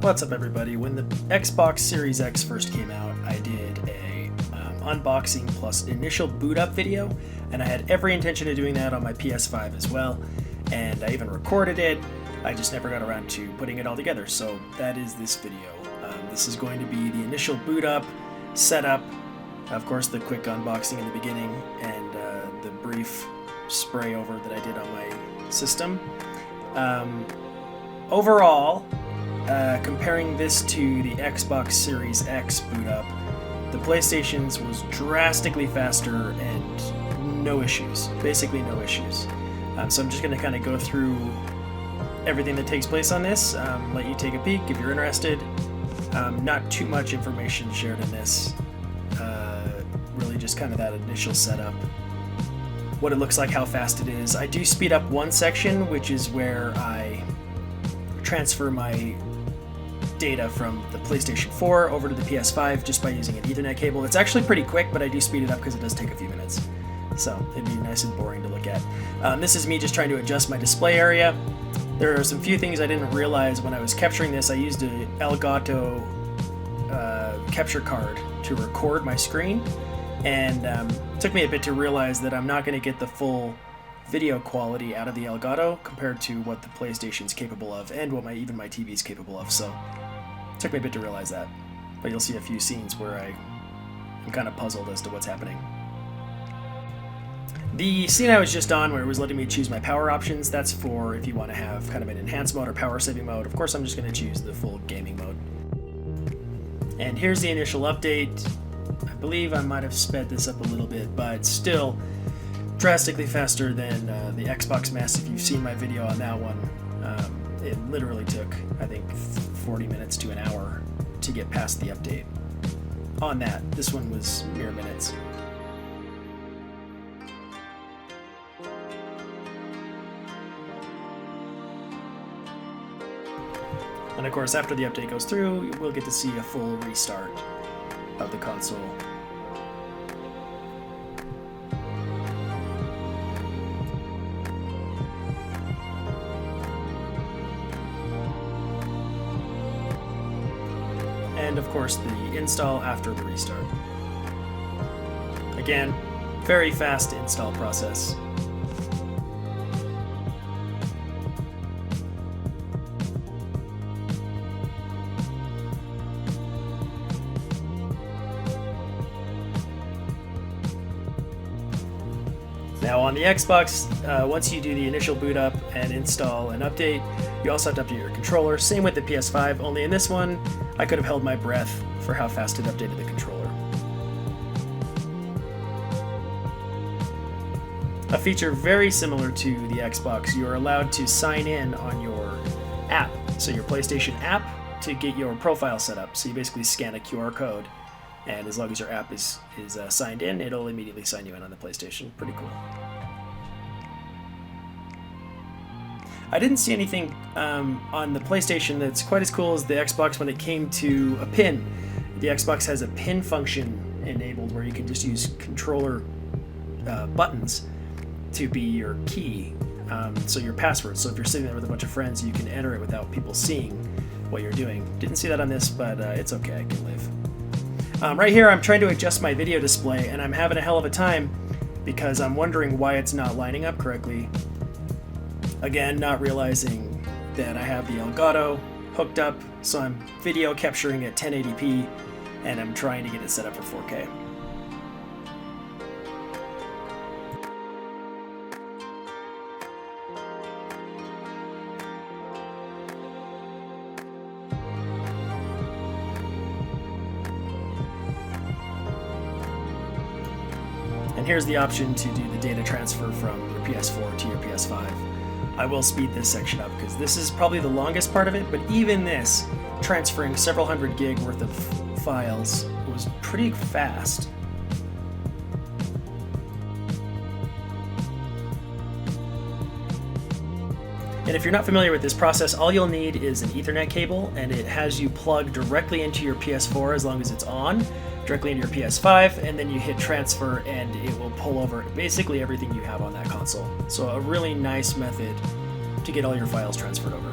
What's up, everybody? When the Xbox Series X first came out, I did a unboxing plus initial boot up video, and I had every intention of doing that on my PS5 as well, and I even recorded it. I just never got around to putting it all together, so that is this video. This is going to be the initial boot up, setup, of course the quick unboxing in the beginning, and the brief spray over that I did on my system. Overall, comparing this to the Xbox Series X boot up, the PlayStation's was drastically faster and no issues, basically no issues. So I'm just going to kind of go through everything that takes place on this, let you take a peek if you're interested. Not too much information shared in this, really just kind of that initial setup, what it looks like, how fast it is. I do speed up one section, which is where I transfer my data from the PlayStation 4 over to the PS5 just by using an Ethernet cable. It's actually pretty quick, but I do speed it up because it does take a few minutes. So it'd be nice and boring to look at. This is me just trying to adjust my display area. There are some few things I didn't realize when I was capturing this. I used an Elgato capture card to record my screen, and it took me a bit to realize that I'm not going to get the full video quality out of the Elgato compared to what the PlayStation's capable of and what even my TV's capable of. So it took me a bit to realize that, but you'll see a few scenes where I'm kind of puzzled as to what's happening. The scene I was just on where it was letting me choose my power options, that's for if you want to have kind of an enhanced mode or power saving mode. Of course, I'm just going to choose the full gaming mode. And here's the initial update. I believe I might have sped this up a little bit, but still drastically faster than the Xbox Mass. If you've seen my video on that one, it literally took, I think, 40 minutes to an hour to get past the update. On that, this one was mere minutes. And of course, after the update goes through, we'll get to see a full restart of the console. And of course, the install after the restart. Again, very fast install process. Now on the Xbox, once you do the initial boot up and install an update, you also have to update your controller. Same with the PS5, only in this one, I could have held my breath for how fast it updated the controller. A feature very similar to the Xbox, you are allowed to sign in on your app, so your PlayStation app, to get your profile set up. So you basically scan a QR code, and as long as your app is signed in, it'll immediately sign you in on the PlayStation. Pretty cool. I didn't see anything on the PlayStation that's quite as cool as the Xbox when it came to a pin. The Xbox has a pin function enabled where you can just use controller buttons to be your key, so your password. So if you're sitting there with a bunch of friends, you can enter it without people seeing what you're doing. Didn't see that on this, but it's okay, I can live. Right here, I'm trying to adjust my video display, and I'm having a hell of a time because I'm wondering why it's not lining up correctly. Again, not realizing that I have the Elgato hooked up, so I'm video capturing at 1080p, and I'm trying to get it set up for 4K. And here's the option to do the data transfer from your PS4 to your PS5. I will speed this section up because this is probably the longest part of it, but even this, transferring several hundred gig worth of files, was pretty fast. And if you're not familiar with this process, all you'll need is an Ethernet cable, and it has you plug directly into your PS4 as long as it's on, directly into your PS5, and then you hit transfer and it will pull over basically everything you have on that console. So a really nice method to get all your files transferred over.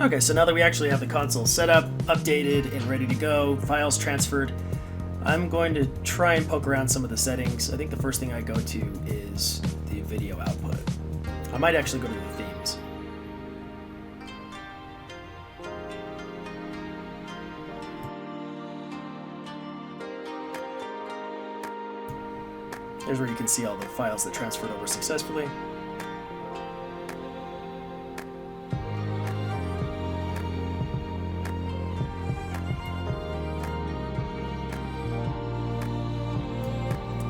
Okay, so now that we actually have the console set up, updated, and ready to go, files transferred, I'm going to try and poke around some of the settings. I think the first thing I go to is the video output. I might actually go to the themes. There's where you can see all the files that transferred over successfully.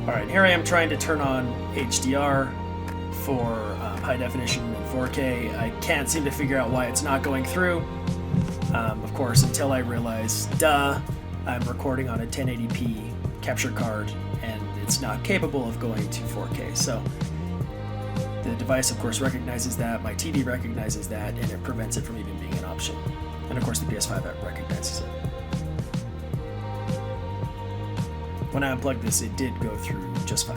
Alright, here I am trying to turn on HDR for high definition and 4K. I can't seem to figure out why it's not going through. Of course, until I realize, duh, I'm recording on a 1080p capture card and it's not capable of going to 4K. So the device, of course, recognizes that, my TV recognizes that, and it prevents it from even being an option. And of course, the PS5 app recognizes it. When I unplugged this, it did go through just fine.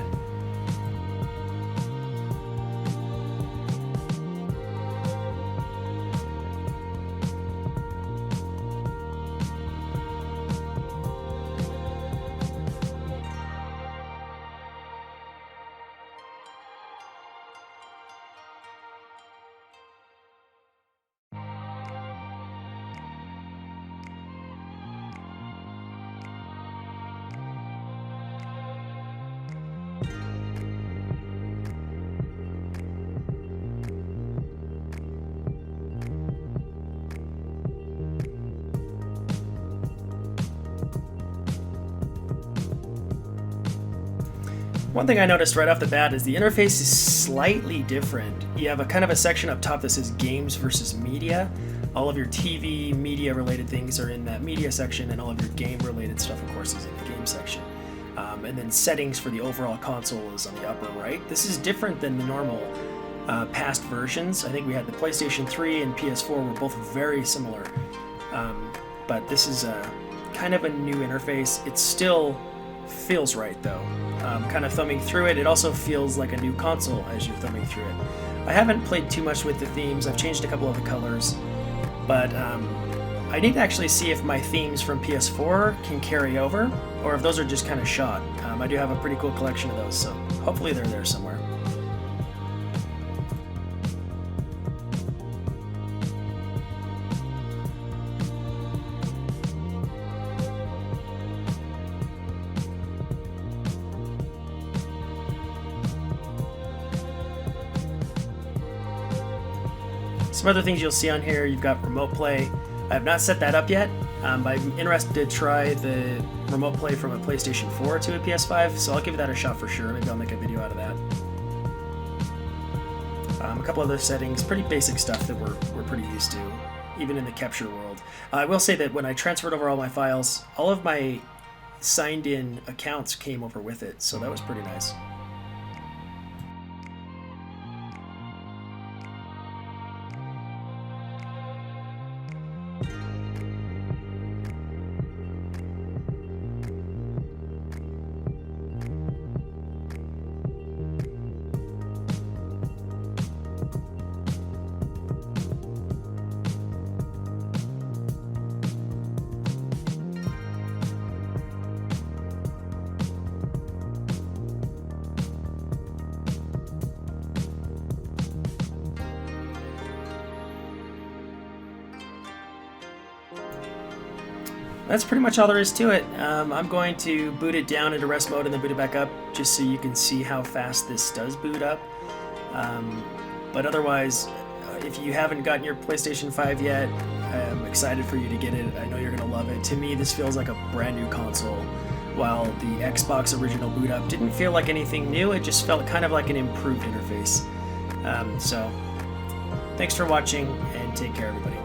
One thing I noticed right off the bat is the interface is slightly different. You have a kind of a section up top that says games versus media. All of your TV, media related things are in that media section, and all of your game related stuff, of course, is in the game section. And then settings for the overall console is on the upper right. This is different than the normal past versions. I think we had the PlayStation 3 and PS4 were both very similar. But this is kind of a new interface. It still feels right though. Kind of thumbing through it, it also feels like a new console as you're thumbing through it. I haven't played too much with the themes. I've changed a couple of the colors, but I need to actually see if my themes from PS4 can carry over, or if those are just kind of shot. I do have a pretty cool collection of those, so hopefully they're there somewhere. Some other things you'll see on here, you've got remote play. I have not set that up yet, but I'm interested to try the remote play from a PlayStation 4 to a PS5, so I'll give that a shot for sure. Maybe I'll make a video out of that. A couple other settings, pretty basic stuff that we're pretty used to, even in the capture world. I will say that when I transferred over all my files, all of my signed in accounts came over with it, so that was pretty nice. That's pretty much all there is to it. I'm going to boot it down into rest mode and then boot it back up just so you can see how fast this does boot up. But otherwise, if you haven't gotten your PlayStation 5 yet, I'm excited for you to get it. I know you're going to love it. To me, this feels like a brand new console, while the Xbox original boot up didn't feel like anything new. It just felt kind of like an improved interface. So thanks for watching, and take care, everybody.